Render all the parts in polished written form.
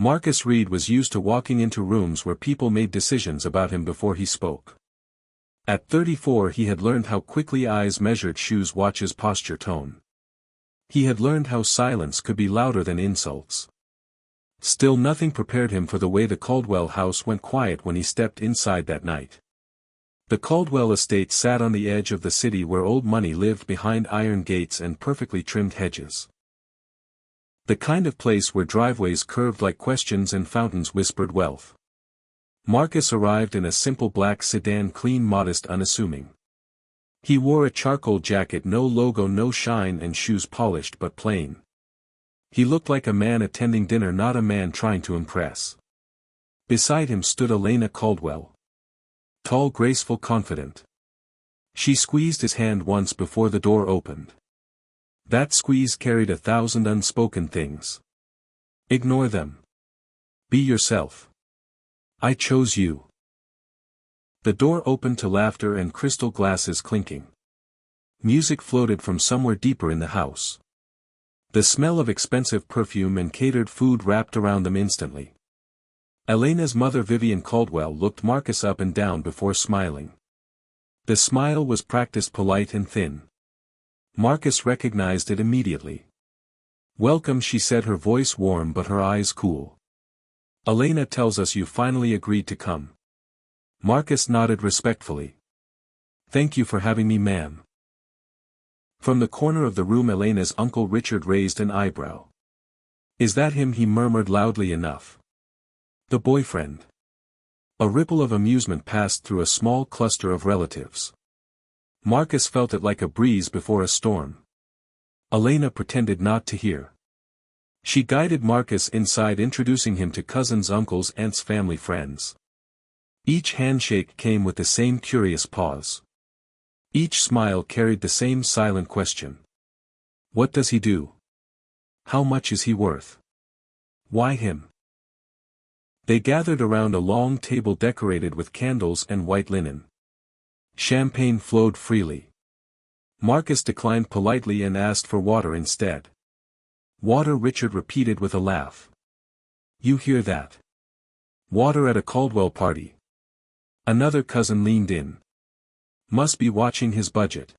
Marcus Reed was used to walking into rooms where people made decisions about him before he spoke. At 34 he had learned how quickly eyes measured shoes watches posture tone. He had learned how silence could be louder than insults. Still nothing prepared him for the way the Caldwell house went quiet when he stepped inside that night. The Caldwell estate sat on the edge of the city where old money lived behind iron gates and perfectly trimmed hedges. The kind of place where driveways curved like questions and fountains whispered wealth. Marcus arrived in a simple black sedan, clean, modest, unassuming. He wore a charcoal jacket, no logo, no shine, and shoes polished but plain. He looked like a man attending dinner, not a man trying to impress. Beside him stood Elena Caldwell. Tall, graceful, confident. She squeezed his hand once before the door opened. That squeeze carried 1,000 unspoken things. Ignore them. Be yourself. I chose you. The door opened to laughter and crystal glasses clinking. Music floated from somewhere deeper in the house. The smell of expensive perfume and catered food wrapped around them instantly. Elena's mother, Vivian Caldwell, looked Marcus up and down before smiling. The smile was practiced, polite and thin. Marcus recognized it immediately. "Welcome," she said, her voice warm but her eyes cool. "Elena tells us you finally agreed to come." Marcus nodded respectfully. "Thank you for having me, ma'am." From the corner of the room Elena's uncle Richard raised an eyebrow. "Is that him?" he murmured loudly enough. "The boyfriend." A ripple of amusement passed through a small cluster of relatives. Marcus felt it like a breeze before a storm. Elena pretended not to hear. She guided Marcus inside, introducing him to cousins, uncles, aunts, family, friends. Each handshake came with the same curious pause. Each smile carried the same silent question. What does he do? How much is he worth? Why him? They gathered around a long table decorated with candles and white linen. Champagne flowed freely. Marcus declined politely and asked for water instead. "Water," Richard repeated with a laugh. "You hear that? Water at a Caldwell party." Another cousin leaned in. "Must be watching his budget."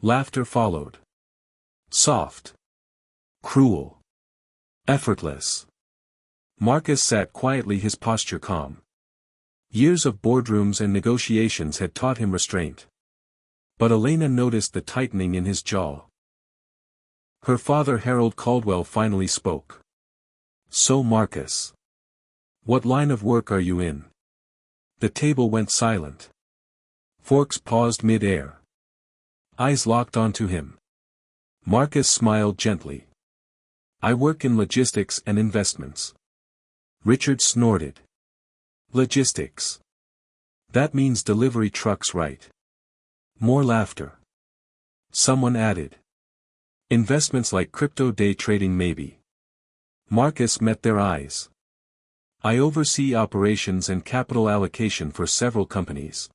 Laughter followed. Soft. Cruel. Effortless. Marcus sat quietly, his posture calm. Years of boardrooms and negotiations had taught him restraint. But Elena noticed the tightening in his jaw. Her father, Harold Caldwell, finally spoke. "So, Marcus. What line of work are you in?" The table went silent. Forks paused mid-air. Eyes locked onto him. Marcus smiled gently. "I work in logistics and investments." Richard snorted. "Logistics. That means delivery trucks, right?" More laughter. Someone added. "Investments like crypto, day trading, maybe." Marcus met their eyes. "I oversee operations and capital allocation for several companies."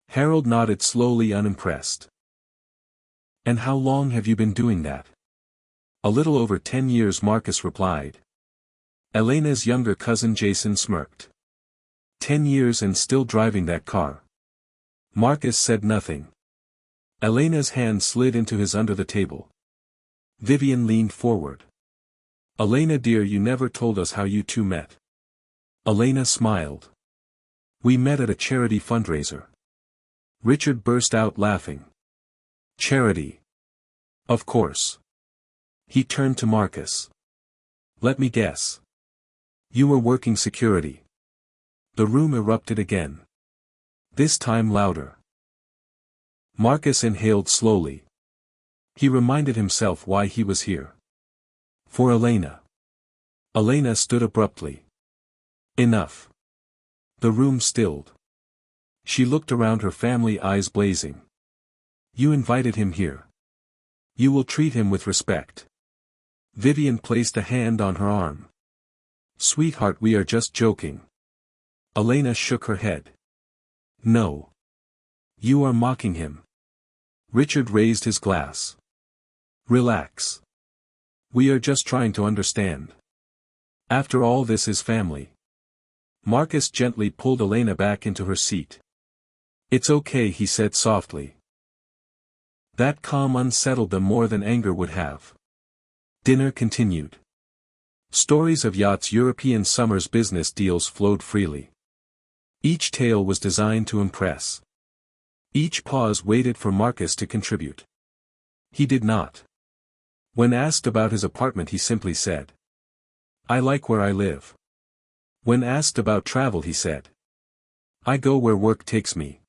Harold nodded slowly, unimpressed. "And how long have you been doing that?" "A little over 10 years," Marcus replied. Elena's younger cousin Jason smirked. 10 years and still driving that car?" Marcus said nothing. Elena's hand slid into his under the table. Vivian leaned forward. "Elena dear, you never told us how you two met." Elena smiled. "We met at a charity fundraiser." Richard burst out laughing. "Charity? Of course." He turned to Marcus. "Let me guess. You were working security." The room erupted again. This time louder. Marcus inhaled slowly. He reminded himself why he was here. For Elena. Elena stood abruptly. "Enough." The room stilled. She looked around, her family, eyes blazing. "You invited him here. You will treat him with respect." Vivian placed a hand on her arm. "Sweetheart, we are just joking." Elena shook her head. "No. You are mocking him." Richard raised his glass. "Relax. We are just trying to understand." After all, this is family. Marcus gently pulled Elena back into her seat. It's okay, he said softly. That calm unsettled them more than anger would have. Dinner continued. Stories of yachts, European summers, business deals flowed freely. Each tale was designed to impress. Each pause waited for Marcus to contribute. He did not. When asked about his apartment, he simply said, I like where I live. When asked about travel, he said, I go where work takes me.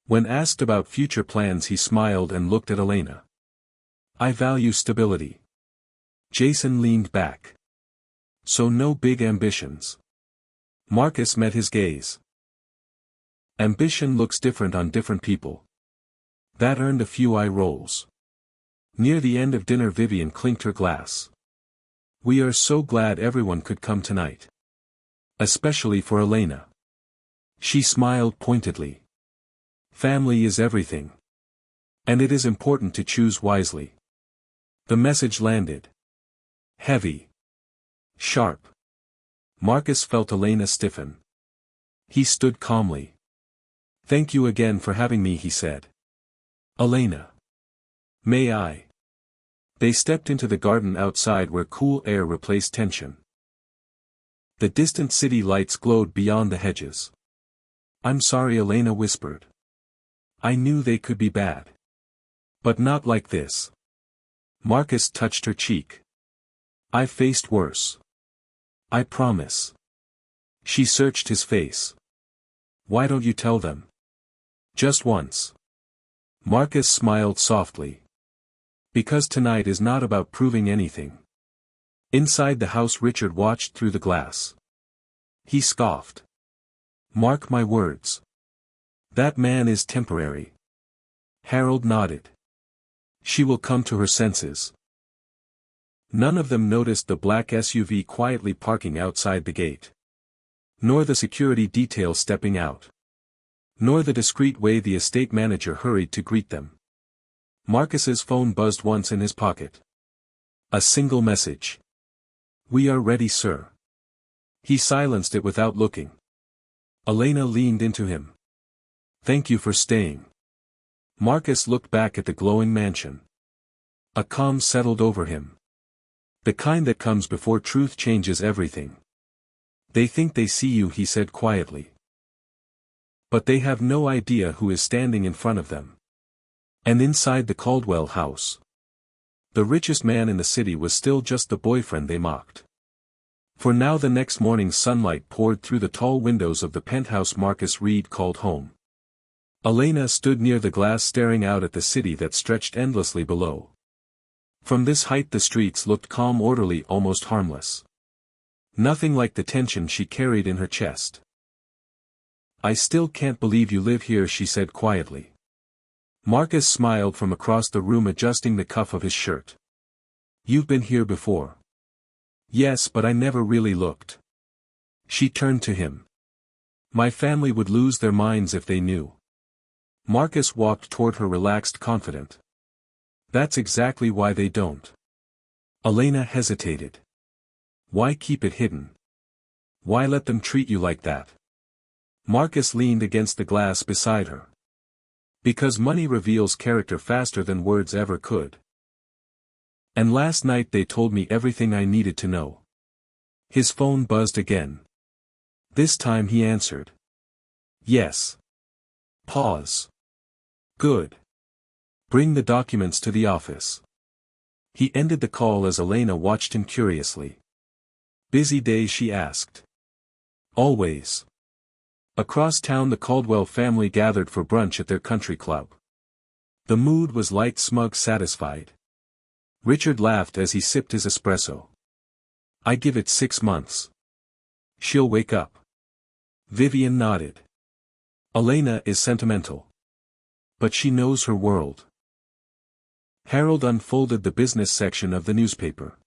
When asked about future plans, he smiled and looked at Elena. I value stability. Jason leaned back. So no big ambitions. Marcus met his gaze. Ambition looks different on different people. That earned a few eye rolls. Near the end of dinner, Vivian clinked her glass. We are so glad everyone could come tonight. Especially for Elena. She smiled pointedly. Family is everything. And it is important to choose wisely. The message landed. Heavy. Sharp. Marcus felt Elena stiffen. He stood calmly. Thank you again for having me, he said. Elena. May I? They stepped into the garden outside where cool air replaced tension. The distant city lights glowed beyond the hedges. I'm sorry, Elena whispered. I knew they could be bad. But not like this. Marcus touched her cheek. I've faced worse. I promise. She searched his face. Why don't you tell them? Just once. Marcus smiled softly. Because tonight is not about proving anything. Inside the house, Richard watched through the glass. He scoffed. Mark my words. That man is temporary. Harold nodded. She will come to her senses. None of them noticed the black SUV quietly parking outside the gate. Nor the security detail stepping out. Nor the discreet way the estate manager hurried to greet them. Marcus's phone buzzed once in his pocket. A single message. We are ready, sir. He silenced it without looking. Elena leaned into him. Thank you for staying. Marcus looked back at the glowing mansion. A calm settled over him. The kind that comes before truth changes everything. They think they see you, he said quietly. But they have no idea who is standing in front of them. And inside the Caldwell house, the richest man in the city was still just the boyfriend they mocked. For now the next morning's sunlight poured through the tall windows of the penthouse Marcus Reed called home. Elena stood near the glass staring out at the city that stretched endlessly below. From this height the streets looked calm, orderly, almost harmless. Nothing like the tension she carried in her chest. I still can't believe you live here, she said quietly. Marcus smiled from across the room, adjusting the cuff of his shirt. You've been here before. Yes, but I never really looked. She turned to him. My family would lose their minds if they knew. Marcus walked toward her, relaxed, confident. That's exactly why they don't. Elena hesitated. Why keep it hidden? Why let them treat you like that? Marcus leaned against the glass beside her. Because money reveals character faster than words ever could. And last night they told me everything I needed to know. His phone buzzed again. This time he answered. Yes. Pause. Good. Bring the documents to the office. He ended the call as Elena watched him curiously. Busy day, she asked. Always. Across town the Caldwell family gathered for brunch at their country club. The mood was light, smug, satisfied. Richard laughed as he sipped his espresso. I give it 6 months. She'll wake up. Vivian nodded. Elena is sentimental. But she knows her world. Harold unfolded the business section of the newspaper.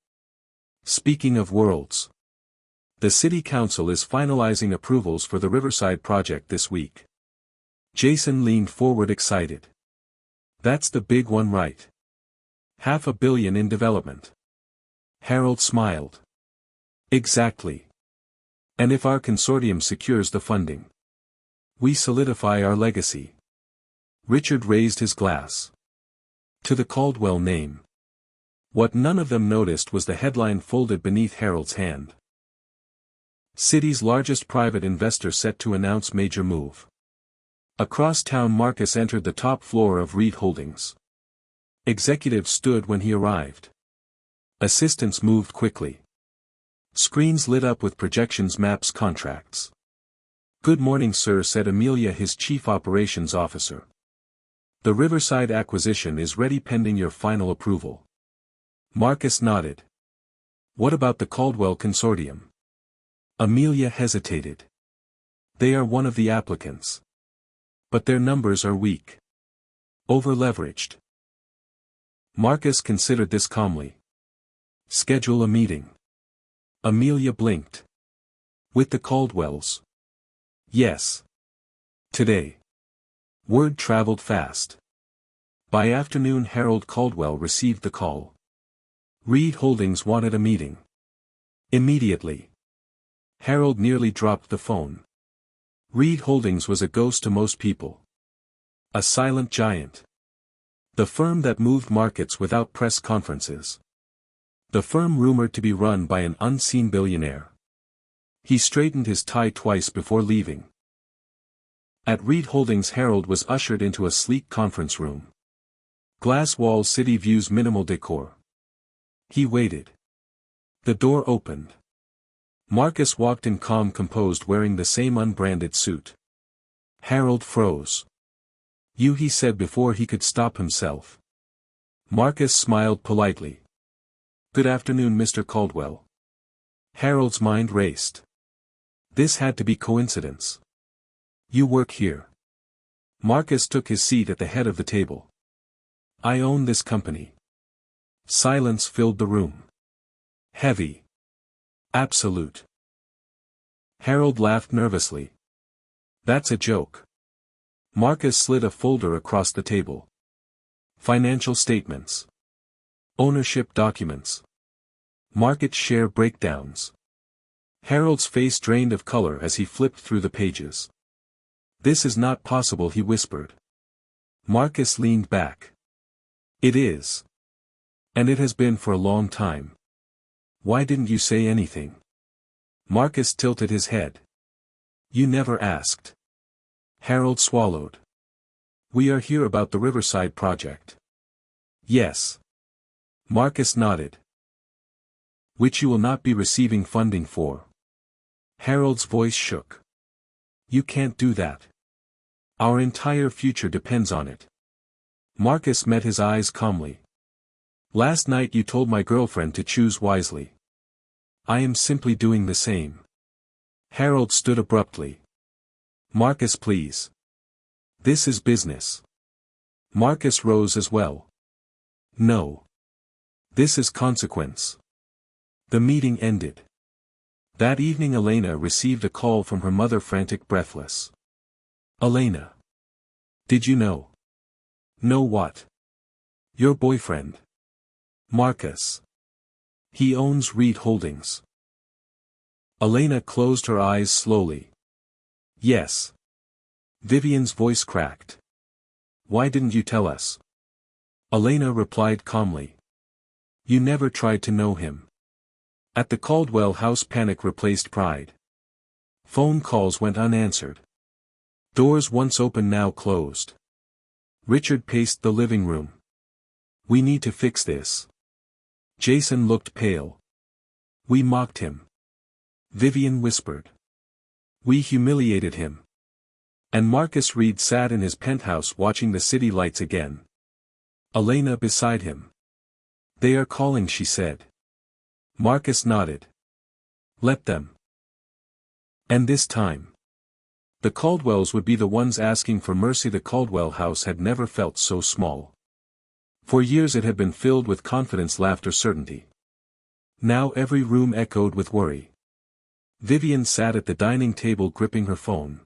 Speaking of worlds. The city council is finalizing approvals for the Riverside project this week. Jason leaned forward, excited. That's the big one, right? $500 million in development. Harold smiled. Exactly. And if our consortium secures the funding, we solidify our legacy. Richard raised his glass to the Caldwell name. What none of them noticed was the headline folded beneath Harold's hand. City's largest private investor set to announce major move. Across town, Marcus entered the top floor of Reed Holdings. Executives stood when he arrived. Assistants moved quickly. Screens lit up with projections, maps, contracts. "Good morning, sir," said Amelia, his chief operations officer. "The Riverside acquisition is ready pending your final approval." Marcus nodded. "What about the Caldwell consortium?" Amelia hesitated. "They are one of the applicants. But their numbers are weak. Over-leveraged." Marcus considered this calmly. "Schedule a meeting." Amelia blinked. "With the Caldwells?" "Yes. Today." Word traveled fast. By afternoon, Harold Caldwell received the call. Reed Holdings wanted a meeting. Immediately. Harold nearly dropped the phone. Reed Holdings was a ghost to most people. A silent giant. The firm that moved markets without press conferences. The firm rumored to be run by an unseen billionaire. He straightened his tie twice before leaving. At Reed Holdings, Harold was ushered into a sleek conference room. Glass walls, city views, minimal decor. He waited. The door opened. Marcus walked in, calm, composed, wearing the same unbranded suit. Harold froze. "You," he said before he could stop himself. Marcus smiled politely. "Good afternoon, Mr. Caldwell." Harold's mind raced. This had to be coincidence. "You work here." Marcus took his seat at the head of the table. "I own this company." Silence filled the room. Heavy. Absolute. Harold laughed nervously. "That's a joke." Marcus slid a folder across the table. Financial statements. Ownership documents. Market share breakdowns. Harold's face drained of color as he flipped through the pages. "This is not possible," he whispered. Marcus leaned back. "It is. And it has been for a long time. Why didn't you say anything?" Marcus tilted his head. "You never asked." Harold swallowed. "We are here about the Riverside project." "Yes." Marcus nodded. "Which you will not be receiving funding for." Harold's voice shook. "You can't do that. Our entire future depends on it." Marcus met his eyes calmly. "Last night you told my girlfriend to choose wisely. I am simply doing the same." Harold stood abruptly. "Marcus, please. This is business." Marcus rose as well. "No. This is consequence." The meeting ended. That evening Elena received a call from her mother, frantic, breathless. "Elena. Did you know?" "Know what?" "Your boyfriend. Marcus. He owns Reed Holdings." Elena closed her eyes slowly. "Yes." Vivian's voice cracked. "Why didn't you tell us?" Elena replied calmly. "You never tried to know him." At the Caldwell house, panic replaced pride. Phone calls went unanswered. Doors once open now closed. Richard paced the living room. "We need to fix this." Jason looked pale. "We mocked him." Vivian whispered. "We humiliated him." And Marcus Reed sat in his penthouse watching the city lights again. Elena beside him. "They are calling," she said. Marcus nodded. "Let them." And this time, the Caldwells would be the ones asking for mercy. The Caldwell house had never felt so small. For years it had been filled with confidence, laughter, certainty. Now every room echoed with worry. Vivian sat at the dining table gripping her phone.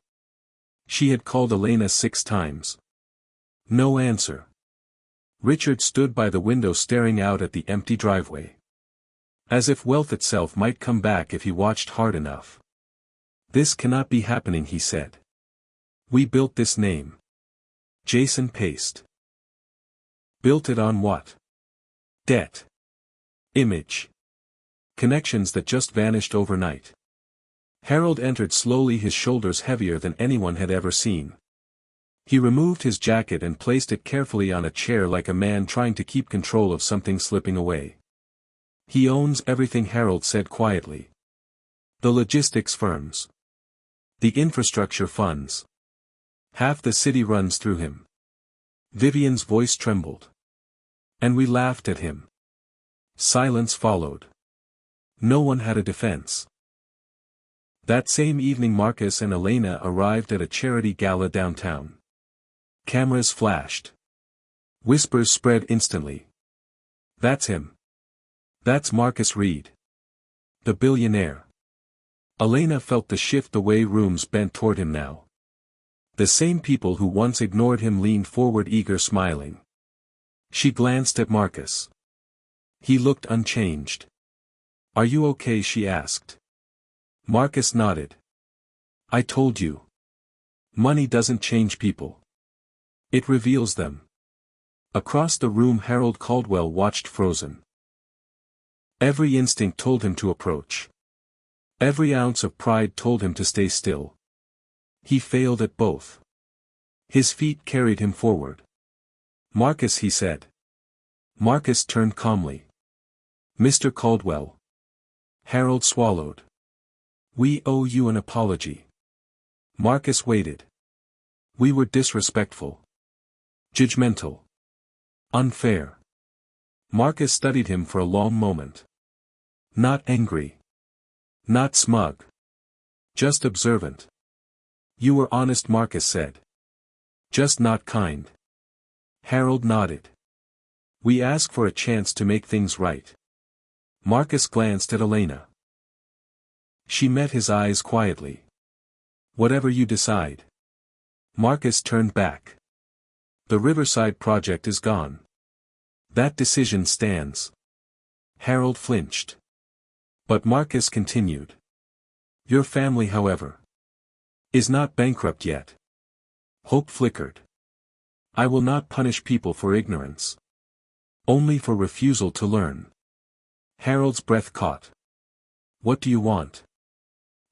She had called Elena 6 times. No answer. Richard stood by the window staring out at the empty driveway. As if wealth itself might come back if he watched hard enough. This cannot be happening, he said. We built this name. Jason paced. Built it on what? Debt. Image. Connections that just vanished overnight. Harold entered slowly, his shoulders heavier than anyone had ever seen. He removed his jacket and placed it carefully on a chair like a man trying to keep control of something slipping away. He owns everything, Harold said quietly. The logistics firms. The infrastructure funds. Half the city runs through him. Vivian's voice trembled. And we laughed at him. Silence followed. No one had a defense. That same evening Marcus and Elena arrived at a charity gala downtown. Cameras flashed. Whispers spread instantly. That's him. That's Marcus Reed. The billionaire. Elena felt the shift, the way rooms bent toward him now. The same people who once ignored him leaned forward, eager, smiling. She glanced at Marcus. He looked unchanged. Are you okay? She asked. Marcus nodded. I told you. Money doesn't change people. It reveals them. Across the room Harold Caldwell watched, frozen. Every instinct told him to approach. Every ounce of pride told him to stay still. He failed at both. His feet carried him forward. Marcus, he said. Marcus turned calmly. Mr. Caldwell. Harold swallowed. We owe you an apology. Marcus waited. We were disrespectful. Judgmental. Unfair. Marcus studied him for a long moment. Not angry. Not smug. Just observant. You were honest, Marcus said. Just not kind. Harold nodded. We ask for a chance to make things right. Marcus glanced at Elena. She met his eyes quietly. Whatever you decide. Marcus turned back. The Riverside project is gone. That decision stands. Harold flinched. But Marcus continued. Your family, however, is not bankrupt yet. Hope flickered. I will not punish people for ignorance. Only for refusal to learn. Harold's breath caught. What do you want?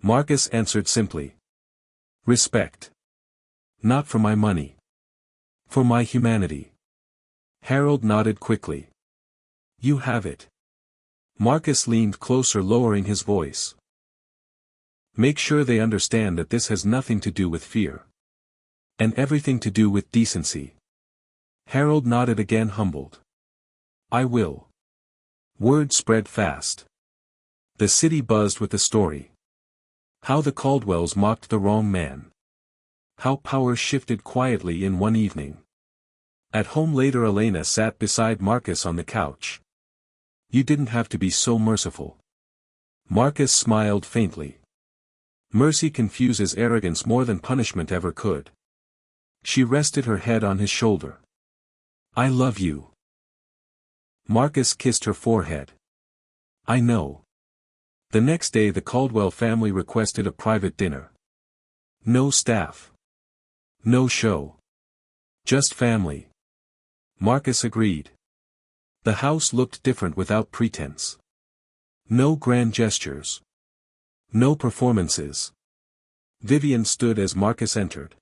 Marcus answered simply. Respect. Not for my money. For my humanity. Harold nodded quickly. You have it. Marcus leaned closer, lowering his voice. Make sure they understand that this has nothing to do with fear. And everything to do with decency. Harold nodded again, humbled. I will. Word spread fast. The city buzzed with the story. How the Caldwells mocked the wrong man. How power shifted quietly in one evening. At home later, Elena sat beside Marcus on the couch. You didn't have to be so merciful. Marcus smiled faintly. Mercy confuses arrogance more than punishment ever could. She rested her head on his shoulder. I love you. Marcus kissed her forehead. I know. The next day the Caldwell family requested a private dinner. No staff. No show. Just family. Marcus agreed. The house looked different without pretense. No grand gestures. No performances. Vivian stood as Marcus entered.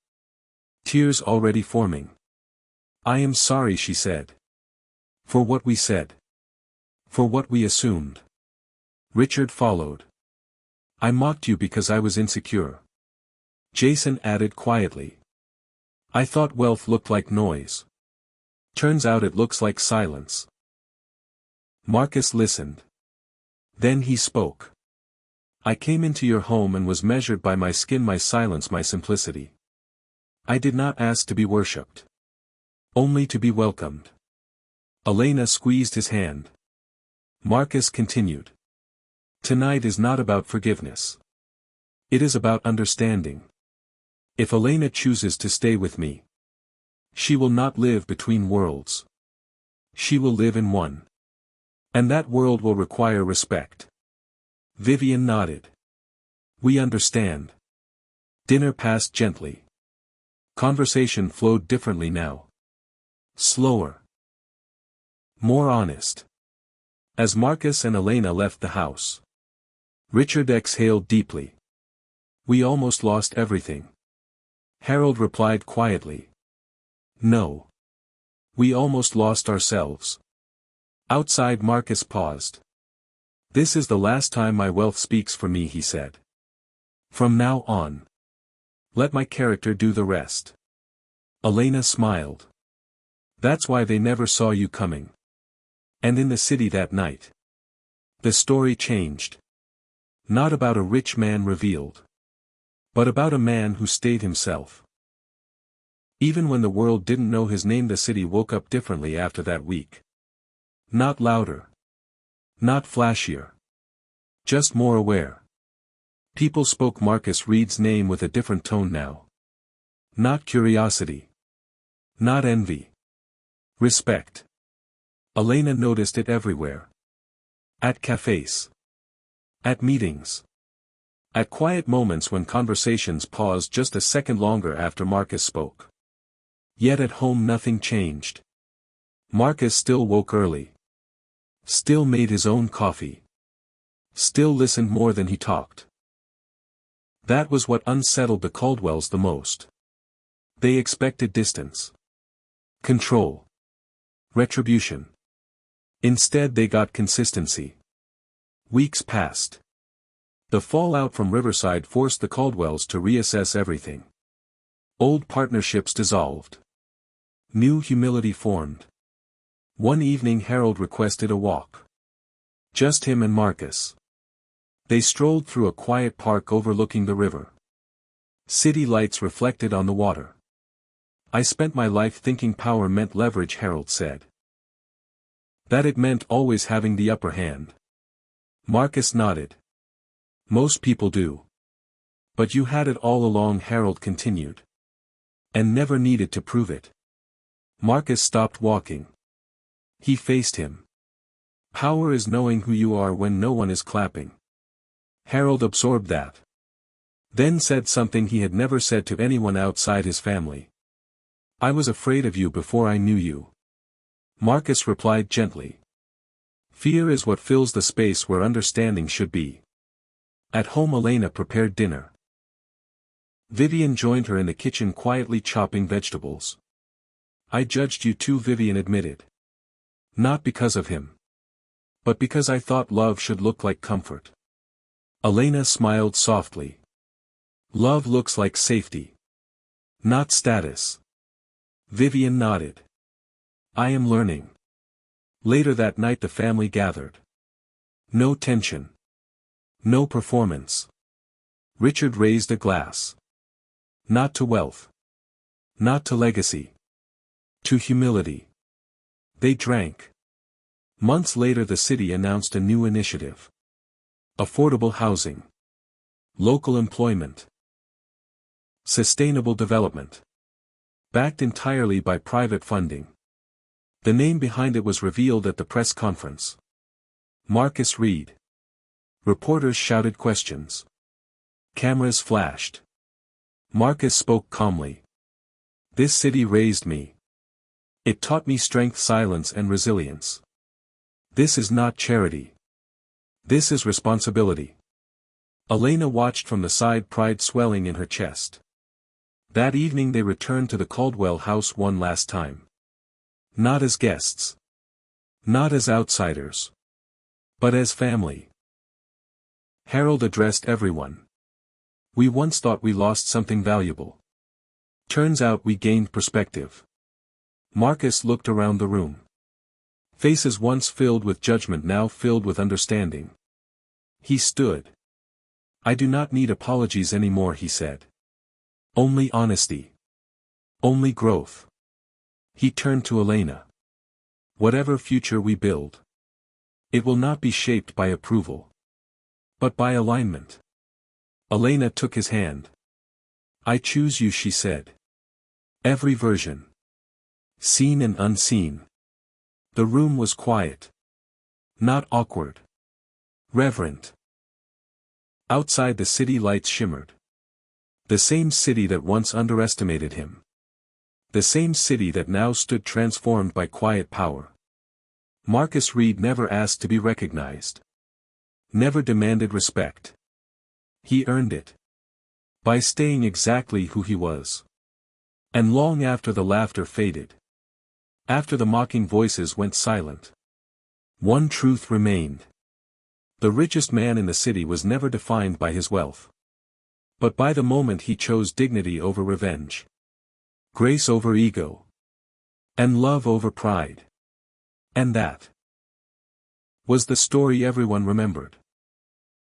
Tears already forming. I am sorry, she said. For what we said. For what we assumed. Richard followed. I mocked you because I was insecure. Jason added quietly. I thought wealth looked like noise. Turns out it looks like silence. Marcus listened. Then he spoke. I came into your home and was measured by my skin, my silence, my simplicity. I did not ask to be worshipped. Only to be welcomed. Elena squeezed his hand. Marcus continued. Tonight is not about forgiveness. It is about understanding. If Elena chooses to stay with me, she will not live between worlds. She will live in one. And that world will require respect. Vivian nodded. We understand. Dinner passed gently. Conversation flowed differently now. Slower. More honest. As Marcus and Elena left the house, Richard exhaled deeply. We almost lost everything. Harold replied quietly. No. We almost lost ourselves. Outside Marcus paused. This is the last time my wealth speaks for me, he said. From now on. Let my character do the rest. Elena smiled. That's why they never saw you coming. And in the city that night. The story changed. Not about a rich man revealed. But about a man who stayed himself. Even when the world didn't know his name, the city woke up differently after that week. Not louder. Not flashier. Just more aware. People spoke Marcus Reed's name with a different tone now. Not curiosity. Not envy. Respect. Elena noticed it everywhere. At cafes. At meetings. At quiet moments when conversations paused just a second longer after Marcus spoke. Yet at home nothing changed. Marcus still woke early. Still made his own coffee. Still listened more than he talked. That was what unsettled the Caldwells the most. They expected distance. Control. Retribution. Instead they got consistency. Weeks passed. The fallout from Riverside forced the Caldwells to reassess everything. Old partnerships dissolved. New humility formed. One evening Harold requested a walk. Just him and Marcus. They strolled through a quiet park overlooking the river. City lights reflected on the water. I spent my life thinking power meant leverage, Harold said. That it meant always having the upper hand. Marcus nodded. Most people do. But you had it all along, Harold continued. And never needed to prove it. Marcus stopped walking. He faced him. Power is knowing who you are when no one is clapping. Harold absorbed that. Then said something he had never said to anyone outside his family. I was afraid of you before I knew you. Marcus replied gently. Fear is what fills the space where understanding should be. At home Elena prepared dinner. Vivian joined her in the kitchen quietly chopping vegetables. I judged you too, Vivian admitted. Not because of him. But because I thought love should look like comfort. Elena smiled softly. Love looks like safety. Not status. Vivian nodded. I am learning. Later that night the family gathered. No tension. No performance. Richard raised a glass. Not to wealth. Not to legacy. To humility. They drank. Months later the city announced a new initiative. Affordable housing. Local employment. Sustainable development. Backed entirely by private funding. The name behind it was revealed at the press conference. Marcus Reed. Reporters shouted questions. Cameras flashed. Marcus spoke calmly. This city raised me. It taught me strength, silence, and resilience. This is not charity. This is responsibility. Elena watched from the side, pride swelling in her chest. That evening they returned to the Caldwell house one last time. Not as guests. Not as outsiders. But as family. Harold addressed everyone. We once thought we lost something valuable. Turns out we gained perspective. Marcus looked around the room. Faces once filled with judgment now filled with understanding. He stood. I do not need apologies anymore, he said. Only honesty. Only growth. He turned to Elena. Whatever future we build, it will not be shaped by approval, but by alignment. Elena took his hand. I choose you, she said. Every version. Seen and unseen. The room was quiet. Not awkward. Reverent. Outside the city lights shimmered. The same city that once underestimated him. The same city that now stood transformed by quiet power. Marcus Reed never asked to be recognized. Never demanded respect. He earned it. By staying exactly who he was. And long after the laughter faded. After the mocking voices went silent. One truth remained. The richest man in the city was never defined by his wealth. But by the moment he chose dignity over revenge. Grace over ego. And love over pride. And that was the story everyone remembered.